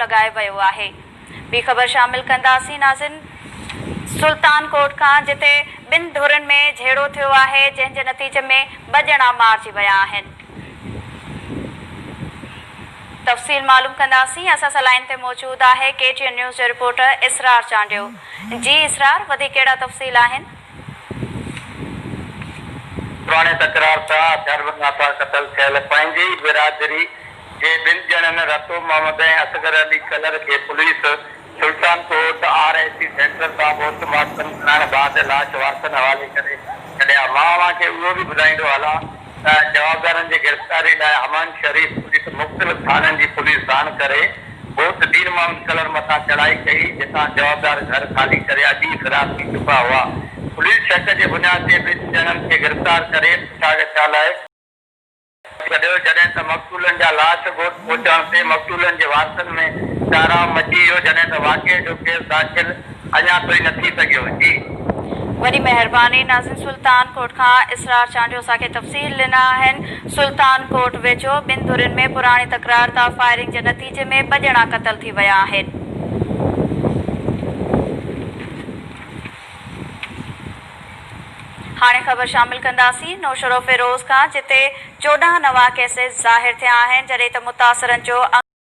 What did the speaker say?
लगाए वियो आहे। ॿी ख़बर शामिल कंदासीं नाज़िन सुल्तानकोट खां, जिते ॿिनि धुरनि में झेड़ो थियो आहे, जंहिं जे नतीजे में 2 ॼणा मारिजी विया आहिनि। तफ़सील मालूम कंदासीं। असां सां लाइन ते मौजूद आहे KTN न्यूज़ जो रिपोर्टर इसरार चांडियो। जी इसरार, वधीक कहिड़ा तफ़सील आहिनि? पुराणे तकरार सां हथियारबंद क़तल थियल पंहिंजी बिरादरी जे 2 ॼणनि रतो मोहम्मद ऐं असगर अली कलर खे पुलिस सुल्तानकोट RIC सेंटर तां पोस्टमार्टम करण बाद लाश वारसनि हवाले करे छॾिया। मां खे उहो बि ॿुधाईंदो हलां त जवाबदारनि जी गिरफ़्तारी लाइ अमान शरीफ़ पुलिस मुख़्तलिफ़ थाननि जी पुलिस साण करे घोट दीन मोहम्मद कलर मथां चढ़ाई कई, जितां जवाबदार घर ख़ाली करे अॼु फ़िरार थी चुका हुआ। पुलिस शक जे बुनियाद ते 2 ॼणनि खे गिरफ़्तार करे पुछाॻछ लाइ छॾियो, जॾहिं त मक़तूलनि जा लाश ॻोठ पहुचण ते मक़तूलनि जे वारसनि में ताराम मची वियो, जॾहिं त वाक़िए जो केस दाख़िल अञा ताईं न थी सघियो। जी वॾी महिरबानी नाज़िन, सुल्तानकोट खां इसरार चांडियो असांखे तफ़सील ॾिना आहिनि। सुल्तानकोट वेझो 2 धुरनि में पुराणी तकरार तां फायरिंग जे नतीजे में 2 ॼणा क़तल थी विया आहिनि। हाणे ख़बर शामिल कंदासीं नौशरो फिरोज़ खां, जिते 14 नवां केसेस ज़ाहिर थिया आहिनि, जॾहिं त मुतासिरनि जो